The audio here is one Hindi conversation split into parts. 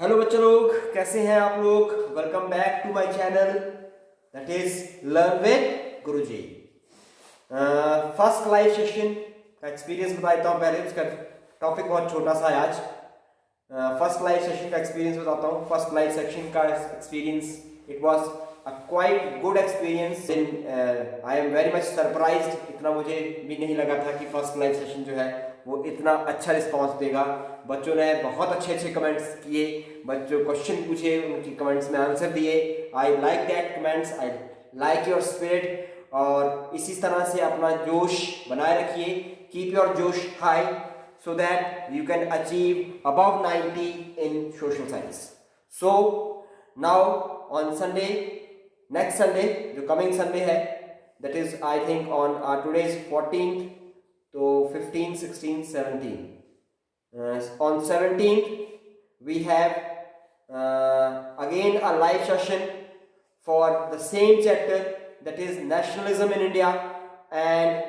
हेलो बच्चों लोग, कैसे हैं आप लोग। Welcome back to my channel that is learn with Guruji. First live session का एक्सपीरियंस बताता हूँ। पहले उसका टॉपिक बहुत छोटा सा है आज। फर्स्ट लाइव सेशन का एक्सपीरियंस बताता हूँ। फर्स्ट लाइव सेशन का experience, it was a quite good experience. I am very much surprised. इतना मुझे भी नहीं लगा था कि फर्स्ट लाइव सेशन जो है वो इतना अच्छा रिस्पांस देगा। बच्चों ने बहुत अच्छे अच्छे कमेंट्स किए, बच्चों क्वेश्चन पूछे, उनकी कमेंट्स में आंसर दिए। I like that comments, I like your spirit. और इसी तरह से अपना जोश बनाए रखिए। कीप योर जोश high so that you can achieve above 90 in social science. So now on Sunday, next Sunday, जो coming Sunday है, that is I think on today's 14th, तो 15, 16, 17. On 17th we have again a live session for the same chapter, that is nationalism in India, and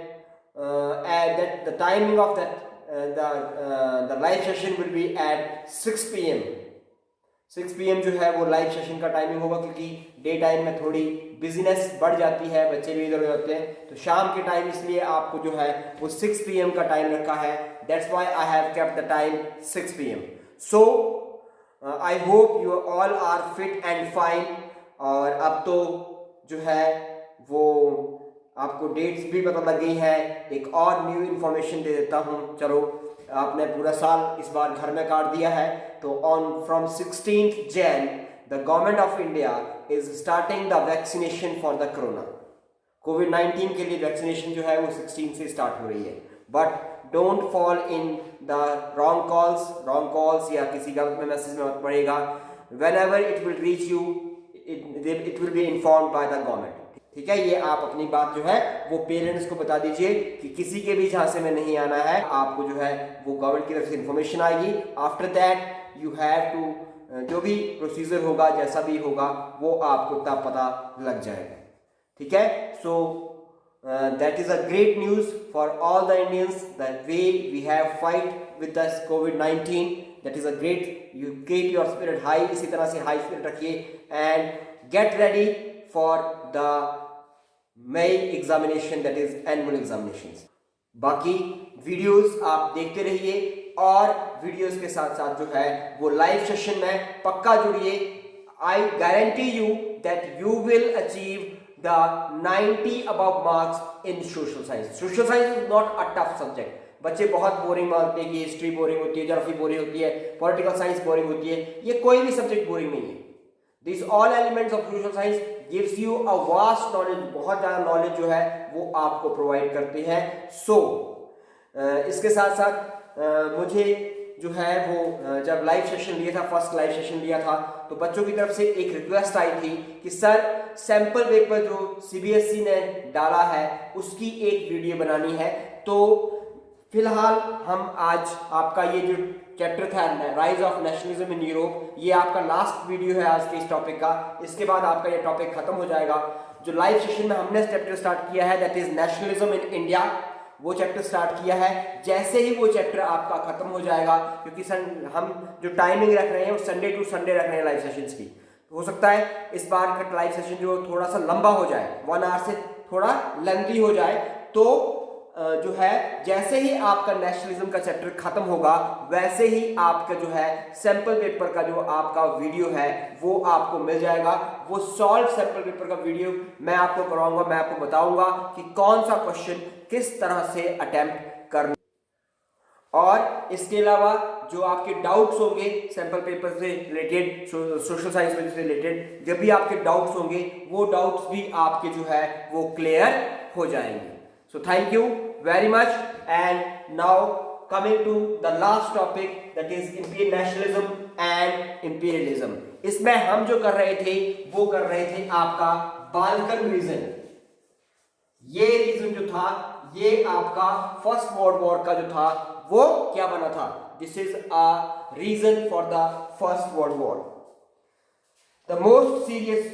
that the timing of that the live session will be at 6 p.m. 6 p.m. जो है वो लाइव सेशन का टाइमिंग होगा, क्योंकि डे टाइम में थोड़ी बिजीनेस बढ़ जाती है, बच्चे भी इधर उधर होते हैं, तो शाम के टाइम इसलिए आपको जो है वो 6 p.m. का टाइम रखा है। That's why I have kept the time 6 p.m. So I hope you all are fit and fine. और अब तो जो है वो आपको डेट्स भी पता लग गई है। एक और न्यू इन्फॉर्मेशन दे देता हूँ। चलो, आपने पूरा साल इस बार घर में काट दिया है, तो on from 16th Jan the government of India is starting the vaccination for the corona. कोविड-19 के लिए वैक्सीनेशन जो है वो 16 से स्टार्ट हो रही है। But don't fall in the wrong calls या किसी गलत में मैसेज में मत पड़ेगा। When ever it will reach you, it will be informed by the government. ठीक है, ये आप अपनी बात जो है वो पेरेंट्स को बता दीजिए कि किसी के भी झांसे में नहीं आना है। आपको जो है वो गवर्नमेंट की तरफ से इन्फॉर्मेशन आएगी। After that you have to, जो भी प्रोसीजर होगा, जैसा भी होगा, वो आपको तब पता लग जाएगा। ठीक है, so that is a great news for all the Indians, the way we have fight with this कोविड-19। That is a great. You keep your spirit high, इसी तरह से हाई स्पिरिट रखिए and get ready for the May examination, that is annual examinations. बाकी वीडियोस आप देखते रहिए और वीडियोस के साथ साथ जो है वो लाइव सेशन में पक्का जुड़िए। I guarantee you that you will achieve the 90 above marks in social science. Social science is not a tough subject. बच्चे बहुत बोरिंग मानते हैं कि हिस्ट्री बोरिंग होती है, ज्योग्राफी बोरिंग होती है, पॉलिटिकल साइंस बोरिंग होती है। ये कोई भी सब्जेक्ट बोरिंग नहीं है। These all elements of social science gives you a vast knowledge, बहुत ज़्यादा नॉलेज जो है वो आपको प्रोवाइड करते हैं। इसके साथ साथ मुझे जो है वो जब लाइव सेशन लिया था, फर्स्ट लाइव सेशन लिया था, तो बच्चों की तरफ से एक रिक्वेस्ट आई थी कि सर सैंपल पेपर जो सीबीएसई ने डाला है उसकी एक वीडियो बनानी है। तो फिलहाल हम आज आपका ये जो चैप्टर था rise of nationalism in Europe, ये आपका लास्ट वीडियो है आज के इस टॉपिक का। इसके बाद आपका ये टॉपिक खत्म हो जाएगा। जो लाइव सेशन में हमने चैप्टर स्टार्ट किया है that is nationalism in India, वो चैप्टर स्टार्ट किया है। जैसे ही वो चैप्टर आपका खत्म हो जाएगा, क्योंकि हम जो टाइमिंग रख रहे हैं वो संडे टू संडे रख रहे हैं लाइव सेशंस की, तो हो सकता है इस बार का लाइव सेशन जो थोड़ा सा लंबा हो जाए, 1 आवर से थोड़ा लेंथी हो जाए। तो जो है जैसे ही आपका नेशनलिज्म का चैप्टर खत्म होगा, वैसे ही आपका जो है सैंपल पेपर का जो आपका वीडियो है वो आपको मिल जाएगा। वो सॉल्व सैंपल पेपर का वीडियो मैं आपको कराऊंगा। मैं आपको बताऊंगा कि कौन सा क्वेश्चन किस तरह से अटेम्प्ट करना। और इसके अलावा जो आपके डाउट्स होंगे सैंपल पेपर से रिलेटेड, सोशल साइंस में से रिलेटेड, जब भी आपके डाउट्स होंगे वो डाउट्स भी आपके जो है वो क्लियर हो जाएंगे। So thank you very much, and now coming to the last topic, that is nationalism and imperialism. इसमें हम जो कर रहे थे वो कर रहे थे आपका बाल्कन रीजन। ये रीजन जो था ये आपका फर्स्ट वर्ल्ड वॉर का जो था वो क्या बना था। This is a reason for the first world war. The most serious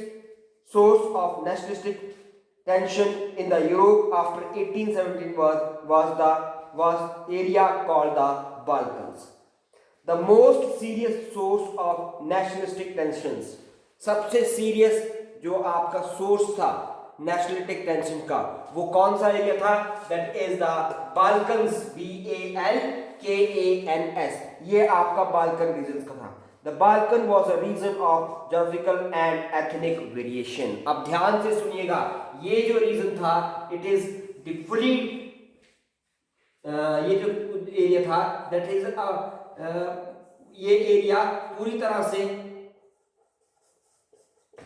source of nationalistic tension in the Europe after 1817 was area called the Balkans. The most serious source of nationalistic tensions, सबसे सीरियस जो आपका सोर्स था नेशनलिस्टिक टेंशन का, वो कौन सा एरिया था? That is the Balkans, BALKANS, ये आपका बाल्कन रीजन का था। The Balkan was a region of geographical and ethnic variation. अब ध्यान से सुनिएगा, ये जो रीजन था इट इज फुली, ये जो एरिया था दैट इज ये एरिया पूरी तरह से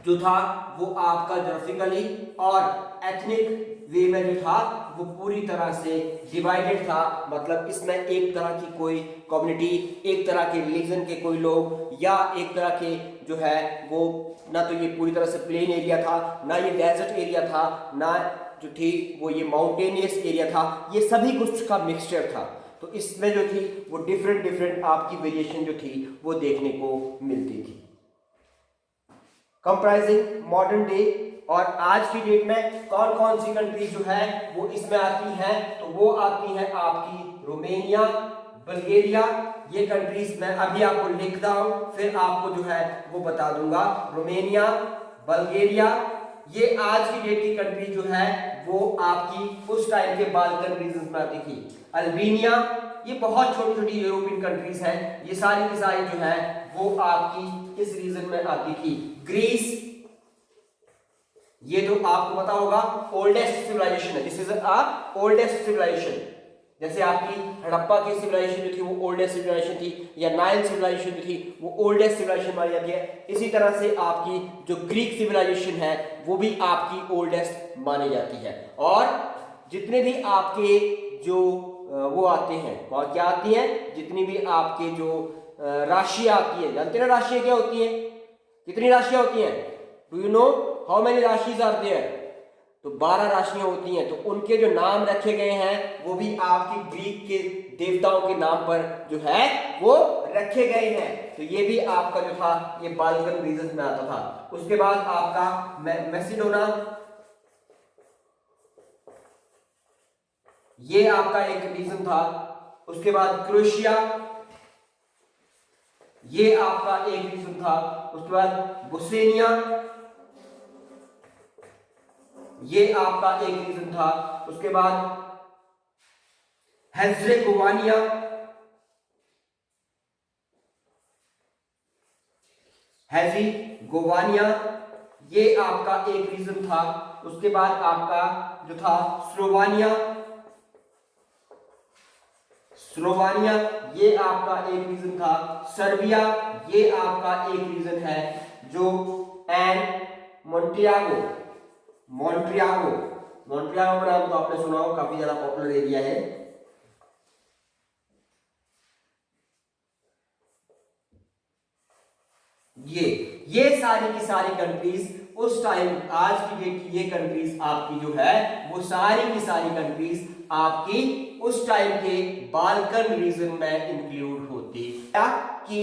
जो था वो आपका जोग्राफिकली और एथनिक वे में जो था वो पूरी तरह से डिवाइडेड था। मतलब इसमें एक तरह की कोई कम्युनिटी, एक तरह के रिलीजन के कोई लोग, या एक तरह के जो है वो, ना तो ये पूरी तरह से प्लेन एरिया था, ना ये डेजर्ट एरिया था, ना जो थी वो ये माउंटेनियस एरिया था, ये सभी कुछ का मिक्सचर था। तो इसमें जो थी वो डिफरेंट आपकी वेरिएशन जो थी वो देखने को मिलती थी। कंप्राइजिंग मॉडर्न डे, और आज की डेट में कौन कौन सी कंट्री जो है वो इसमें आती हैं? तो वो आती है आपकी रोमेनिया, बल्गेरिया, ये कंट्रीज मैं अभी आपको लिख रहा हूं, फिर आपको जो है वो बता दूंगा। रोमेनिया, बल्गेरिया, ये आज की डेट की कंट्री जो है वो आपकी उस टाइम के बाल्कन रीजन में आती थी। अल्बेनिया, ये बहुत छोटी छोटी यूरोपियन कंट्रीज हैं, ये सारी की सारी जो है वो आपकी इस रीजन में आती थी। ग्रीस, ये तो आपको पता होगा ओल्डेस्ट सिविलाइजेशन है, this is a oldest civilization. जैसे आपकी हड़प्पा की सिविलाइजेशन जो थी वो ओल्डेस्ट सिविलाइजेशन थी, या नाइल सिविलाइजेशन जो थी वो ओल्डेस्ट सिविलाइजेशन मानी जाती है। इसी तरह से आपकी जो ग्रीक सिविलाइजेशन है वो भी आपकी ओल्डेस्ट मानी जाती है। और जितने भी आपके जो वो आते हैं, और क्या आती है, जितनी भी आपके जो राशियां आती है, जानते हैं ना राशियां क्या होती है? कितनी राशियां होती हैं? Do you know how many rashis are there? तो 12 राशियां होती हैं। तो उनके जो नाम रखे गए हैं वो भी आपकी ग्रीक के देवताओं के नाम पर जो है वो रखे गए हैं। तो ये भी आपका जो था ये बाल्कन रीजन में आता था। उसके बाद आपका मैसिडोना, ये आपका एक रीजन था। उसके बाद क्रोएशिया, ये आपका एक रीजन था। उसके बाद बोस्निया, ये आपका एक रीजन था। उसके बाद हेर्जेगोविना, ये आपका एक रीजन था। उसके बाद आपका जो था स्लोवानिया, ये आपका एक रीजन था। सर्बिया, ये आपका एक रीजन है। जो एंड मॉन्ट्रियागो का नाम तो आपने सुना हो, काफी ज्यादा पॉपुलर एरिया है। ये सारी की सारी कंट्रीज उस टाइम, आज की डेट की ये कंट्रीज आपकी जो है वो सारी की सारी कंट्रीज आपकी उस टाइम के बाल्कन रीजन में इंक्लूड होती है। कि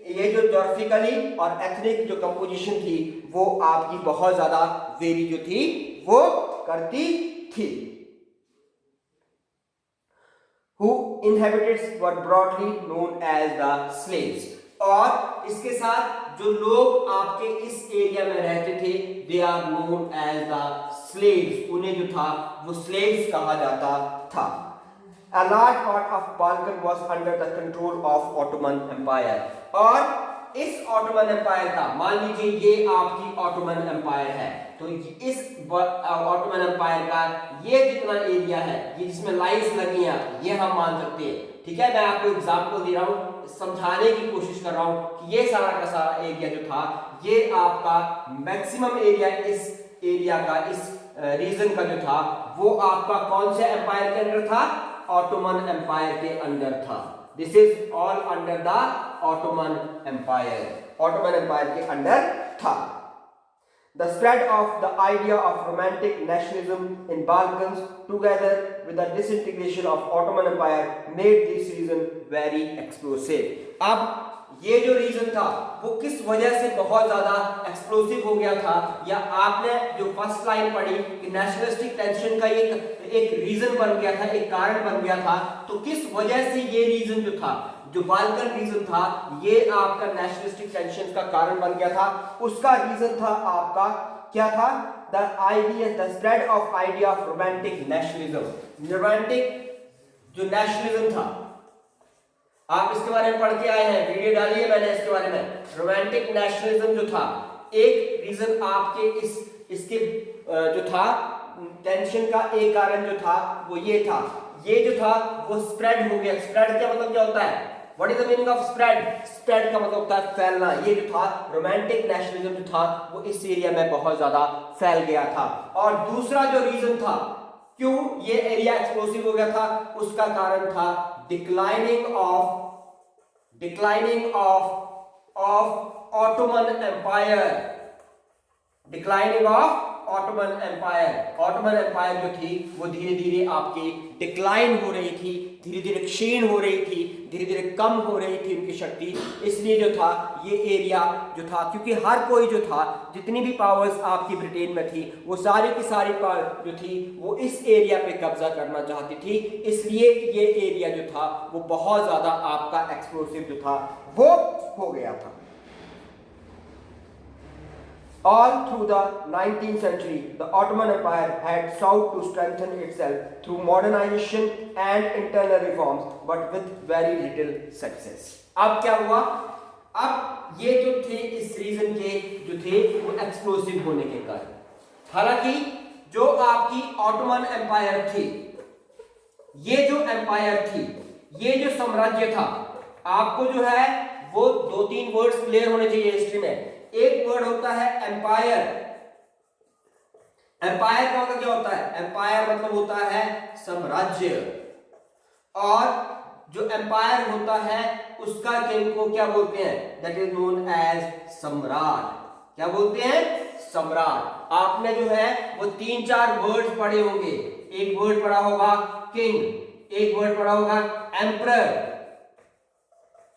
ये जो ज्योग्राफिकली और एथनिक जो कंपोजिशन थी वो आपकी बहुत ज्यादा वेरी जो थी वो करती थी। Who inhabitants were broadly known as the slaves, और इसके साथ जो लोग आपके इस एरिया में रहते थे they are known as the slaves, उन्हें जो था वो slaves कहा जाता था। A large part of Balkan was under the control of Ottoman Empire, और इस ऑटोमन एम्पायर का, मान लीजिए ये आपकी ऑटोमन एम्पायर है, तो इस ऑटोमन एम्पायर का ये जितना एरिया है, ये जिसमें लाइंस लगी हैं, ये हम मान सकते हैं। ठीक है, मैं आपको एग्जांपल दे रहा हूं, समझाने की कोशिश कर रहा हूं कि ये सारा का सारा एरिया जो था ये आपका मैक्सिमम एरिया, इस एरिया का, इस रीजन का जो था वो आपका कौन से एम्पायर के अंदर था? ऑटोमन एम्पायर के अंदर था। This is all under the Ottoman empire, Ottoman empire के अंदर था। The spread of the idea of romantic nationalism in Balkans, together with the disintegration of Ottoman Empire, made this region very explosive. अब ये जो रीजन था वो किस वजह से बहुत ज्यादा एक्सप्लोसिव हो गया था, या आपने जो फर्स्ट लाइन पढ़ी कि नेशनलिस्टिक टेंशन का एक रीजन बन गया था, एक कारण बन गया था, तो किस वजह से ये रीजन जो था जो बाल्कन रीजन था ये आपका नेशनलिस्टिक टेंशन का कारण बन गया था। उसका रीजन था आपका क्या था, the idea, the spread of idea of romantic nationalism. Romantic जो नेशनलिज्म था, आप इसके बारे में पढ़ के आए हैं, वीडियो डाली है मैंने इसके बारे में। रोमांटिक नेशनलिज्म जो था, एक रीजन आपके इसके जो था टेंशन का एक कारण जो था वो ये था, ये जो था वो स्प्रेड हो गया। स्प्रेड क्या मतलब क्या होता है, what is the meaning of spread? Spread का मतलब होता है फैलना। ये जो था रोमांटिक नेशनलिज्म जो था वो इस एरिया में बहुत ज्यादा फैल गया था। और दूसरा जो रीजन था क्यों ये एरिया एक्सप्लोसिव हो गया था, उसका कारण था declining of Ottoman empire. Declining of Ottoman empire. Ottoman empire जो थी वो धीरे धीरे आपकी डिक्लाइन हो रही थी, धीरे धीरे क्षीण हो रही थी, धीरे धीरे कम हो रही थी उनकी शक्ति। इसलिए जो था ये एरिया जो था, क्योंकि हर कोई जो था, जितनी भी पावर्स आपकी ब्रिटेन में थी वो सारी की सारी पावर जो थी वो इस एरिया पे कब्जा करना चाहती थी। इसलिए ये एरिया जो था वो बहुत ज्यादा आपका एक्सप्लोसिव जो था वो हो गया था। All through the 19th century, the Ottoman Empire had sought to strengthen itself through modernization and internal reforms, but with very little success. अब क्या हुआ, अब ये जो थे इस रीजन के जो थे वो एक्सप्लोसिव होने के कारण, हालांकि जो आपकी ऑटोमन एम्पायर थी, ये जो एम्पायर थी, ये जो साम्राज्य था, आपको जो है वो 2-3 वर्ड्स क्लियर होने चाहिए हिस्ट्री में। एक वर्ड होता है एम्पायर। एम्पायर का मतलब क्या होता है, एम्पायर मतलब होता है साम्राज्य, और जो एम्पायर होता है उसका किंग को क्या बोलते हैं, दैट इज नोन एज सम्राट। क्या बोलते हैं, सम्राट। आपने जो है वो 3-4 वर्ड्स पढ़े होंगे। एक वर्ड पढ़ा होगा किंग, एक वर्ड पढ़ा होगा एम्परर।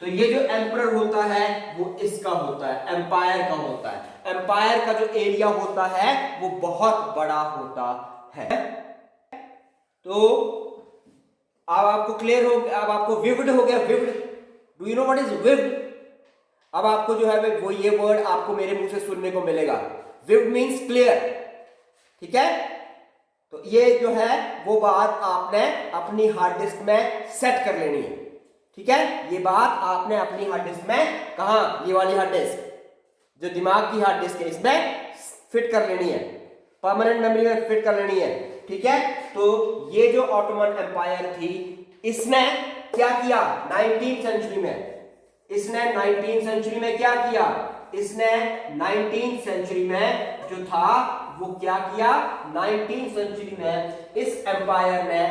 तो ये जो एम्परर होता है वो इसका होता है, एम्पायर का होता है। एम्पायर का जो एरिया होता है वो बहुत बड़ा होता है। तो अब आपको क्लियर हो गया, अब आपको विविड हो गया। Vivid, do you know what is vivid? अब आपको जो है वो ये वर्ड आपको मेरे मुंह से सुनने को मिलेगा। विविड मींस क्लियर, ठीक है। तो ये जो है वो बात आपने अपनी हार्ड डिस्क में सेट कर लेनी है, ठीक है। ये बात आपने अपनी हार्ड डिस्क में, कहा, ये वाली हार्ड डिस्क जो दिमाग की हार्ड डिस्क है इसमें फिट कर लेनी है, परमानेंट मेमोरी में फिट कर लेनी है, ठीक है। तो ये जो ऑटोमन एम्पायर थी इसने क्या किया 19th सेंचुरी में, इसने 19th सेंचुरी में क्या किया, इसने 19th सेंचुरी में जो था वो क्या किया, 19th सेंचुरी में इस एम्पायर ने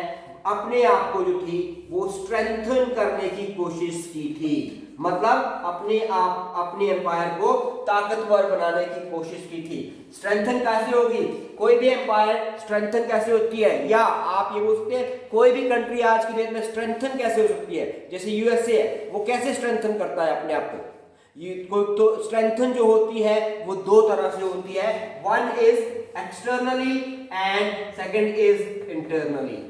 अपने आप को जो थी वो स्ट्रेंथन करने की कोशिश की थी। मतलब अपने एम्पायर को ताकतवर बनाने की कोशिश की थी। स्ट्रेंथन कैसे होगी, कोई भी एम्पायर स्ट्रेंथन कैसे होती है, या आप ये बोल सकते हैं कोई भी कंट्री आज की डेट में स्ट्रेंथन कैसे हो सकती है। जैसे यूएसए है, वो कैसे स्ट्रेंथन करता है अपने आप को। तो स्ट्रेंथन जो होती है वो 2 तरह से होती है, one is externally and second is internally.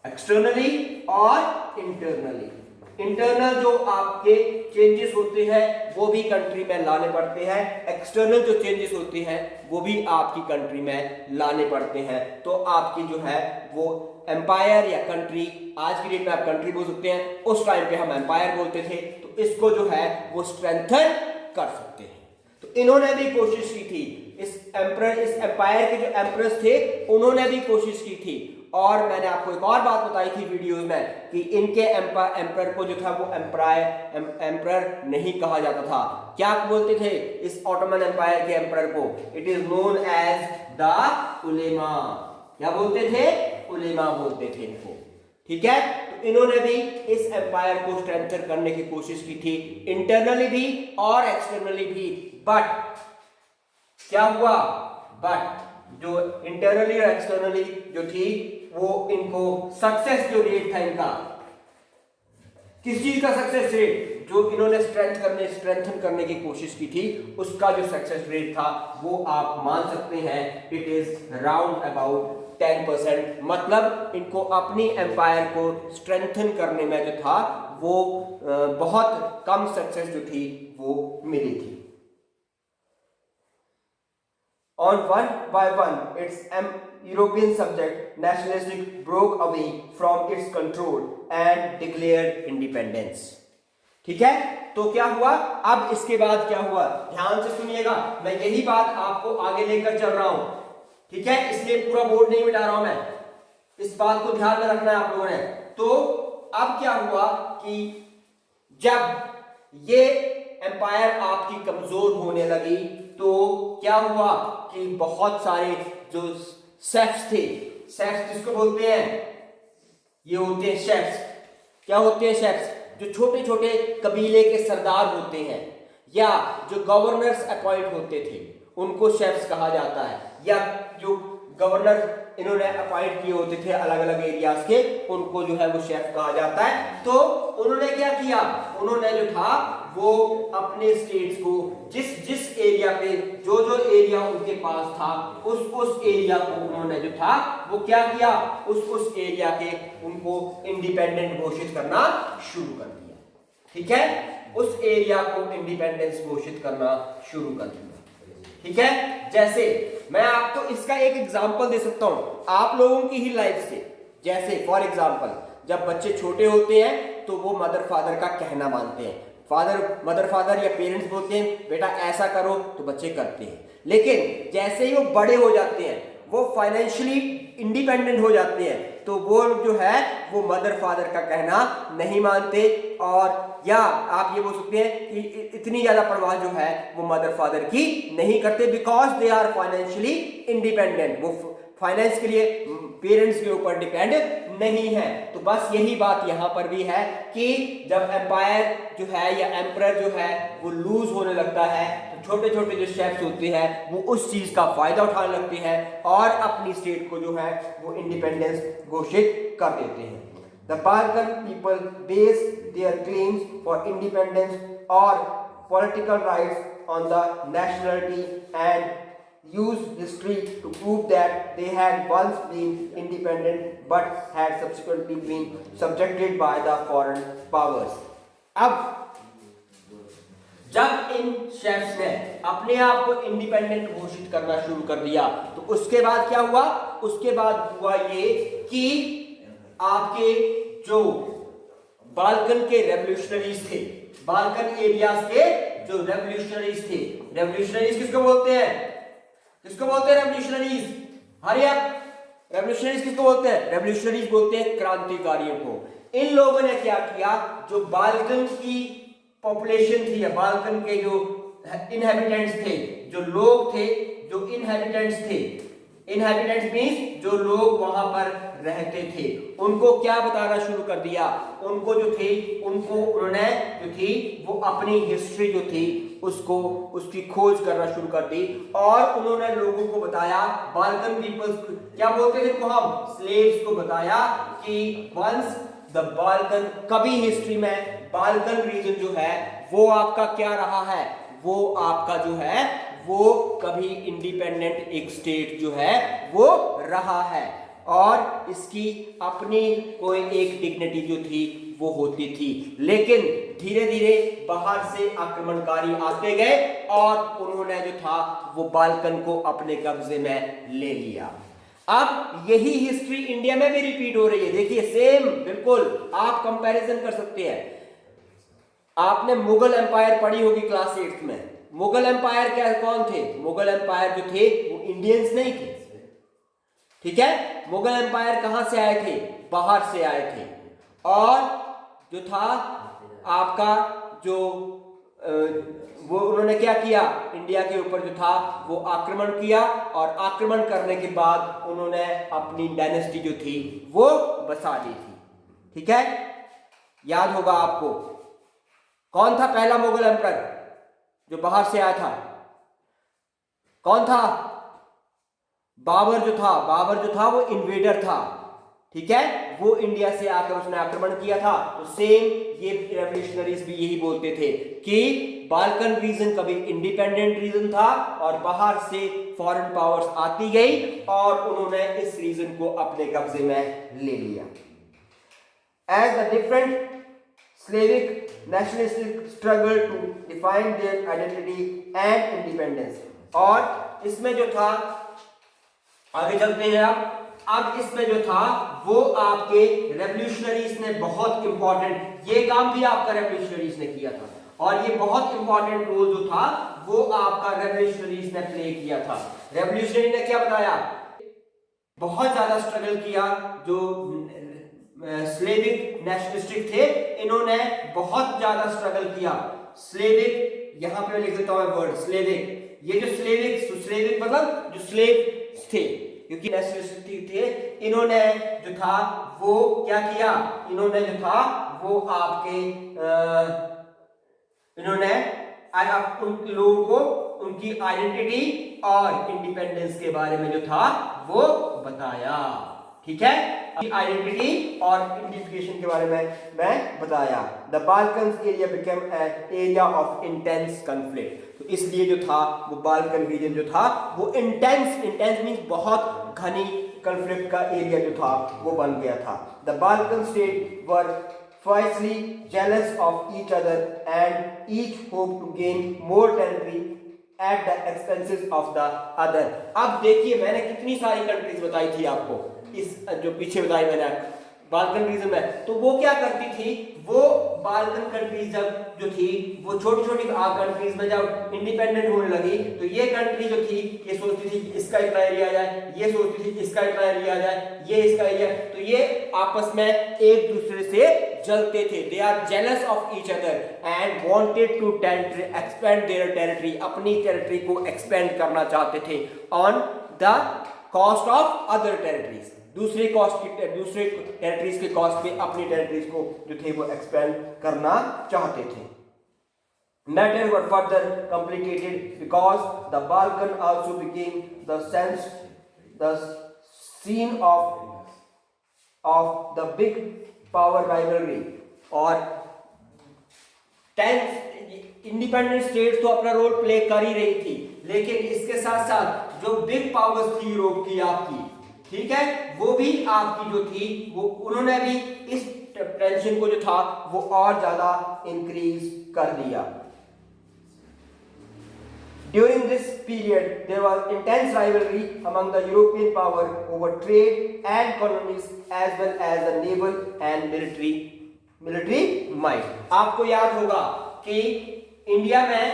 Externally और इंटरनली। इंटरनल जो आपके चेंजेस होते हैं वो भी कंट्री में लाने पड़ते हैं, एक्सटर्नल जो चेंजेस होते हैं वो भी आपकी कंट्री में लाने पड़ते हैं। तो आपकी जो है वो एम्पायर या कंट्री, आज की डेट में आप कंट्री बोल सकते हैं, उस टाइम पे हम एम्पायर बोलते थे। तो इसको जो है वो स्ट्रेंथन कर सकते हैं। तो इन्होंने भी कोशिश की थी, इस एम्पायर के जो एम्परर्स थे उन्होंने भी कोशिश की थी। और मैंने आपको एक और बात बताई थी वीडियोस में कि इनके एम्परर को जो था वो एम्परर नहीं कहा जाता था। क्या बोलते थे इस ऑटोमन एम्पायर के एम्परर को, it is known as the उलेमा। क्या बोलते थे, उलेमा बोलते थे इनको, ठीक है। तो इन्होंने भी इस एम्पायर को स्ट्रेंथन करने की कोशिश की थी, इंटरनली भी और एक्सटर्नली भी। बट क्या हुआ, बट जो इंटरनली और एक्सटर्नली जो थी वो इनको सक्सेस जो रेट था इनका, किस चीज का सक्सेस रेट, जो इन्होंने स्ट्रेंथन करने की कोशिश की थी उसका जो सक्सेस रेट था वो आप मान सकते हैं इट इज राउंड अबाउट 10%। मतलब इनको अपनी एम्पायर को स्ट्रेंथन करने में जो था वो बहुत कम सक्सेस जो थी वो मिली थी। On one by one, its European subject nationalistic broke away from its control and declared independence. ठीक है, तो क्या हुआ, अब इसके बाद क्या हुआ, ध्यान से सुनिएगा, मैं यही बात आपको आगे लेकर चल रहा हूं, ठीक है, इसलिए पूरा बोर्ड नहीं मिटा रहा हूं मैं, इस बात को ध्यान में रखना है आप लोगों ने। तो अब क्या हुआ कि जब ये एम्पायर आपकी कमजोर होने लगी तो क्या हुआ कि बहुत सारे जो शेफ्स थे, शेफ्स जिसको बोलते हैं, ये होते हैं शेफ्स, क्या होते हैं शेफ्स, जो छोटे छोटे कबीले के सरदार होते हैं या जो गवर्नर्स अपॉइंट होते थे उनको शेफ्स कहा जाता है, या जो गवर्नर इन्होंने अपॉइंट किए होते थे अलग अलग एरियाज के, उनको जो है वो शेफ कहा जाता है। तो उन्होंने क्या किया, उन्होंने जो था वो अपने स्टेट्स को जिस जिस एरिया पे जो जो एरिया उनके पास था उस एरिया को उन्होंने जो था वो क्या किया, उस एरिया के उनको इंडिपेंडेंट घोषित करना शुरू कर दिया। ठीक है, उस एरिया को इंडिपेंडेंस घोषित करना शुरू कर दिया। ठीक है, जैसे मैं आपको इसका एक एग्जांपल दे सकता हूं आप लोगों की ही लाइफ से। जैसे फॉर एग्जांपल जब बच्चे छोटे होते हैं तो वो मदर फादर का कहना मानते हैं, मदर फादर या पेरेंट्स बोलते हैं बेटा ऐसा करो तो बच्चे करते हैं, लेकिन जैसे ही वो बड़े हो जाते हैं, वो फाइनेंशियली इंडिपेंडेंट हो जाते हैं, तो वो जो है वो मदर फादर का कहना नहीं मानते, और या आप ये बोल सकते हैं कि इतनी ज्यादा परवाह जो है वो मदर फादर की नहीं करते, because they are financially independent, वो फाइनेंस के लिए पेरेंट्स के ऊपर डिपेंड नहीं है। तो बस यही बात यहां पर भी है कि जब एम्पायर जो है या एम्परर जो है वो लूज होने लगता है तो छोटे छोटे जो शेफ्स होते हैं वो उस चीज का फायदा उठाने लगते हैं और अपनी स्टेट को जो है वो इंडिपेंडेंस घोषित कर देते हैं। The Balkan people base their claims for independence और political rights on the nationality and use history to prove that they had once been independent but had subsequently been subjected by the foreign powers. अब जब इन शेफ्स ने अपने आप को इंडिपेंडेंट घोषित करना शुरू कर दिया तो उसके बाद क्या हुआ, उसके बाद हुआ ये कि आपके जो बाल्कन के रेवोल्यूशनरीज थे, बाल्कन एरियाज के जो रेवोल्यूशनरीज थे, रेवोल्यूशनरीज किसको बोलते हैं, किसको बोलते हैं रेवोल्यूशनरीज, हरी अप, रेवोल्यूशनरीज किसको बोलते हैं, रेवोल्यूशनरीज बोलते हैं क्रांतिकारियों को। इन लोगों ने क्या किया, जो बाल्कन की पॉपुलेशन थी या बाल्कन के जो इनहैबिटेंट्स थे, जो लोग थे, जो इनहैबिटेंट्स थे, इनहैबिटेंट्स मींस जो लोग वहां पर रहते थे, उनको क्या बताना शुरू कर दिया, उनको जो थे उनको उन्होंने जो थी वो अपनी हिस्ट्री जो थी उसको उसकी खोज करना शुरू कर दी, और उन्होंने लोगों को बताया, बाल्कन पीपल्स क्या बोलते थे, हम स्लेव्स को बताया कि वंस द बाल्कन, कभी हिस्ट्री में बाल्कन रीजन जो है वो आपका क्या रहा है, वो आपका जो है वो कभी इंडिपेंडेंट एक स्टेट जो है वो रहा है, और इसकी अपनी कोई एक डिग्निटी जो थी वो होती थी, लेकिन धीरे धीरे बाहर से आक्रमणकारी आते गए और उन्होंने जो था वो बाल्कन को अपने कब्जे में ले लिया। अब यही हिस्ट्री इंडिया में भी रिपीट हो रही है, देखिए सेम, बिल्कुल आप कंपैरिजन कर सकते हैं। आपने मुगल एम्पायर पढ़ी होगी क्लास 8 में, मुगल एम्पायर क्या कौन थे, मुगल एम्पायर जो थे वो इंडियंस नहीं थे, ठीक है, मुगल एम्पायर कहां से आए थे, बाहर से आए थे, और जो था आपका जो वो उन्होंने क्या किया, इंडिया के ऊपर जो था वो आक्रमण किया, और आक्रमण करने के बाद उन्होंने अपनी डायनेस्टी जो थी वो बसा ली थी। ठीक है, याद होगा आपको कौन था पहला मुगल एम्परर जो बाहर से आया था, कौन था, बाबर जो था, बाबर जो था वो इन्वेडर था, ठीक है, वो इंडिया से आकर उसने आक्रमण किया था। तो सेम ये रेवोल्यूशनरीज भी यही बोलते थे कि बाल्कन रीजन कभी इंडिपेंडेंट रीजन था और बाहर से फॉरेन पावर्स आती गई और उन्होंने इस रीजन को अपने कब्जे में ले लिया। As the different Slavic nationalistic struggle to define their identity and independence. और इसमें जो था, आगे चलते हैं अब इसमें जो था वो आपके रेवोल्यूशनरीज ने बहुत इंपॉर्टेंट, ये काम भी आपका रेवोल्यूशनरीज ने किया था और ये बहुत इंपॉर्टेंट रोल जो था वो आपका रेवोल्यूशनरीज ने प्ले किया था। रेवोल्यूशनरी ने क्या बताया, बहुत ज्यादा स्ट्रगल किया, जो स्लेविक नेशनलिस्टिक थे इन्होंने बहुत ज्यादा स्ट्रगल किया। स्लेविक, यहां पे लिख देता हूं वर्ड स्लेविक, ये जो स्लेविक मतलब जो स्लेव थे, क्योंकि नेशनलिस्टिक थे, इन्होंने जो था वो क्या किया, इन्होंने जो था वो आपके इन्होंने उन लोगों को उनकी आइडेंटिटी और इंडिपेंडेंस के बारे में जो था वो बताया। ठीक है, आइडेंटिटी और आइडेंटिफिकेशन के बारे में मैं बताया। The Balkans area became an area of intense conflict, तो इसलिए जो था वो बाल्कन रीजन जो था वो इंटेंस मींस बहुत घनी कॉन्फ्लिक्ट का एरिया जो था वो बन गया था। The Balkan state were fiercely jealous of each other and each hoped to gain more territory at the expenses of the other। अब देखिए मैंने कितनी सारी कंट्रीज बताई थी आपको, इस जो पीछे बताई मैंने बाल्कन रीजन में, तो वो क्या करती थी, वो बाल्कन कंट्रीज जब जो थी वो छोटी छोटी कंट्रीज में जब इंडिपेंडेंट होने लगी तो ये कंट्री जो थी ये सोचती थी इसका इतना एरिया आ जाए, ये सोचती थी इसका इतना एरिया आ जाए, ये इसका एरिया, तो ये आपस में एक दूसरे से जलते थे। They are jealous of each other and wanted to expand their territory, अपनी टेरिटरी को एक्सपेंड करना चाहते थे on the cost of other territories, दूसरे टेरिटरीज के कॉस्ट पे अपनी टेरिटरीज को जो थे वो एक्सपेंड करना चाहते थे। Matter were further complicated because the Balkan also became the scene of the big power rivalry, और इंडिपेंडेंट स्टेट तो अपना रोल प्ले कर ही रही थी, लेकिन इसके साथ साथ जो बिग पावर्स थी यूरोप की आपकी, ठीक है, वो भी आपकी जो थी वो उन्होंने भी इस टेंशन को जो था वो और ज्यादा इंक्रीज कर दिया। During this period, there was intense rivalry among the European power over trade and colonies as well as the naval and military might। आपको याद होगा कि इंडिया में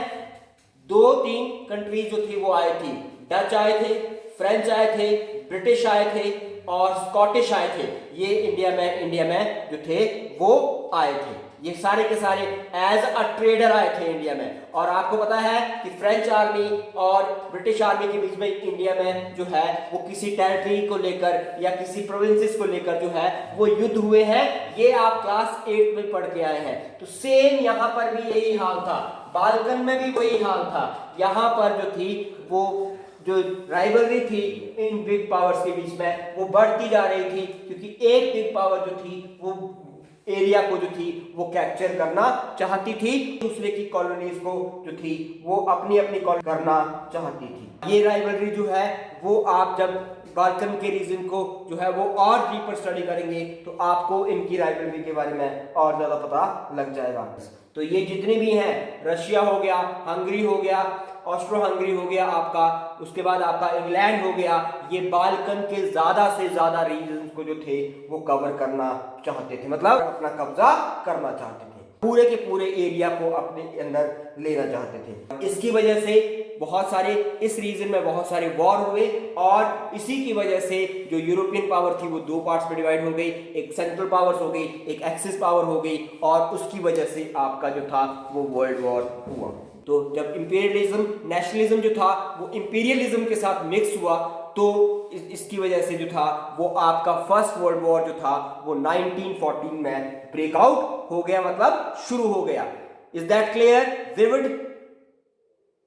2-3 कंट्रीज जो थी वो आए थी, डच आए थे, फ्रेंच आए थे, ब्रिटिश आए थे और स्कॉटिश आए थे। ये इंडिया में जो थे वो आए थे, ये सारे के सारे एज अ ट्रेडर आए थे इंडिया में। और आपको पता है कि फ्रेंच आर्मी और ब्रिटिश आर्मी के बीच में इंडिया में जो है वो किसी टेरिटरी को लेकर या किसी प्रोविंसेस को लेकर जो है वो युद्ध हुए हैं, ये आप क्लास 8 में पढ़ के आए हैं। तो सेम यहाँ पर भी यही हाल था, बाल्कन में भी वही हाल था। यहाँ पर जो थी वो जो राइवलरी थी इन बिग पावर्स के बीच में वो बढ़ती जा रही थी, क्योंकि एक बिग पावर जो थी वो एरिया को जो थी वो कैप्चर करना चाहती थी, दूसरे की कॉलोनीज को जो थी वो अपनी कॉलोनी करना चाहती थी। ये राइवलरी जो है वो आप जब बाल्कन के रीजन को जो है वो और डीपर स्टडी करेंगे तो आपको इनकी राइवलरी के बारे में और ज्यादा पता लग जाएगा। तो ये जितने भी हैं, रशिया हो गया, हंगरी हो गया, ऑस्ट्रो हंगरी हो गया आपका, उसके बाद आपका इंग्लैंड हो गया, ये बाल्कन के ज्यादा से ज्यादा रीजन को जो थे वो कवर करना चाहते थे, मतलब अपना कब्जा करना चाहते थे, पूरे के पूरे एरिया को अपने अंदर लेना चाहते थे। इसकी वजह से बहुत सारे इस रीजन में बहुत सारे वॉर हुए और इसी की वजह से जो यूरोपियन पावर थी वो 2 पार्ट्स में डिवाइड हो गई, एक सेंट्रल पावर्स हो गई, एक एक्सिस पावर हो गई, और उसकी वजह से आपका जो था वो वर्ल्ड वॉर हुआ। तो जब इंपीरियलिज्म नेशनलिज्म जो था वो इंपीरियलिज्म के साथ मिक्स हुआ तो इसकी वजह से जो था वो आपका फर्स्ट वर्ल्ड वॉर जो था वो 1914 में ब्रेकआउट हो गया, मतलब शुरू हो गया। Is that clear, vivid?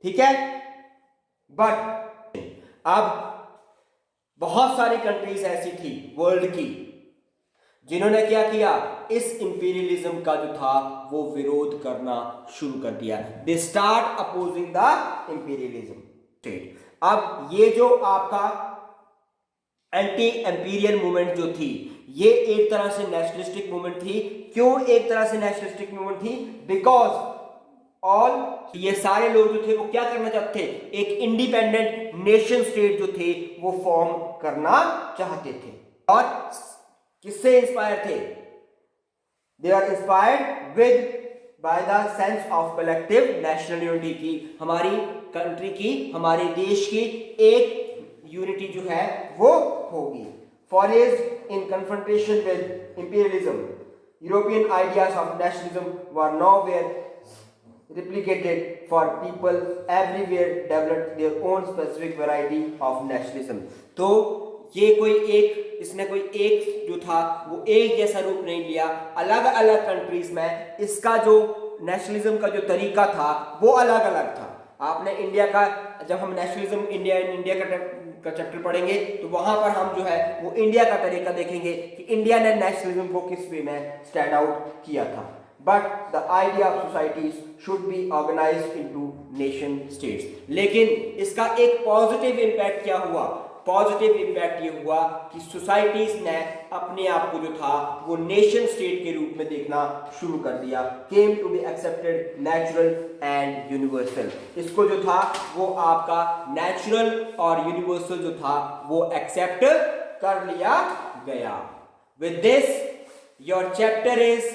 ठीक है। बट अब बहुत सारी कंट्रीज ऐसी थी वर्ल्ड की जिन्होंने क्या किया, इस इंपीरियलिज्म का जो था वो विरोध करना शुरू कर दिया। They start opposing the imperialism state. अब ये जो आपका एंटी इंपीरियल मूवमेंट जो थी ये एक तरह से नेशनलिस्टिक मूवमेंट थी। क्यों एक तरह से नेशनलिस्टिक मूवमेंट थी? बिकॉज ऑल ये सारे लोग जो थे वो क्या करना चाहते थे? एक इंडिपेंडेंट नेशन स्टेट जो थे वो फॉर्म करना चाहते थे। और किससे इंस्पायर थे? They are inspired with by the sense of collective national unity की, हमारी कंट्री की, हमारे देश की एक यूनिटी जो है वो होगी। Forest in confrontation with imperialism, European ideas of nationalism were nowhere replicated for people everywhere developed their own specific variety of nationalism। तो ये कोई एक, इसने कोई एक जो था वो एक जैसा रूप नहीं लिया, अलग अलग कंट्रीज में इसका जो नेशनलिज्म का जो तरीका था वो अलग अलग था। आपने इंडिया का, जब हम नेशनलिज्म इंडिया का चैप्टर पढ़ेंगे तो वहां पर हम जो है वो इंडिया का तरीका देखेंगे कि इंडिया ने नेशनलिज्म को किस वे में स्टैंड आउट किया था। But the idea of societies should be organized into nation states। लेकिन इसका एक पॉजिटिव इम्पैक्ट क्या हुआ? पॉजिटिव इम्पैक्ट ये हुआ कि सोसाइटीज ने अपने आप को जो था वो नेशन स्टेट के रूप में देखना शुरू कर दिया। Came to be accepted natural and universal. इसको जो था वो आपका नेचुरल और यूनिवर्सल जो था वो एक्सेप्ट कर लिया गया। With this your chapter is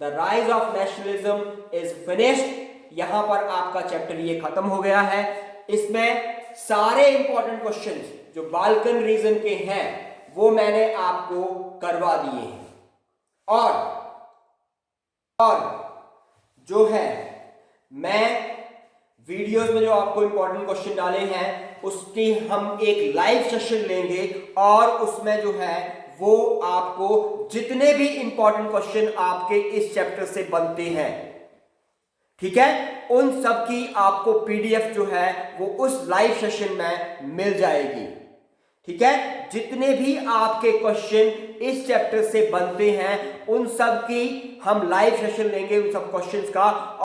The rise of nationalism is finished। यहां पर आपका चैप्टर ये खत्म हो गया है। इसमें सारे इंपॉर्टेंट क्वेश्चंस जो बाल्कन रीजन के हैं वो मैंने आपको करवा दिए हैं, और जो है मैं वीडियोस में जो आपको इंपॉर्टेंट क्वेश्चन डाले हैं उसकी हम एक लाइव सेशन लेंगे और उसमें जो है वो आपको जितने भी इंपॉर्टेंट क्वेश्चन आपके इस चैप्टर से बनते हैं, ठीक है, उन सब की आपको पीडीएफ जो है वो उस लाइव सेशन में मिल जाएगी। ठीक है, जितने भी आपके क्वेश्चन इस चैप्टर से बनते हैं उन सब की हम लाइव सेशन लेंगे, उन सब क्वेश्चंस का।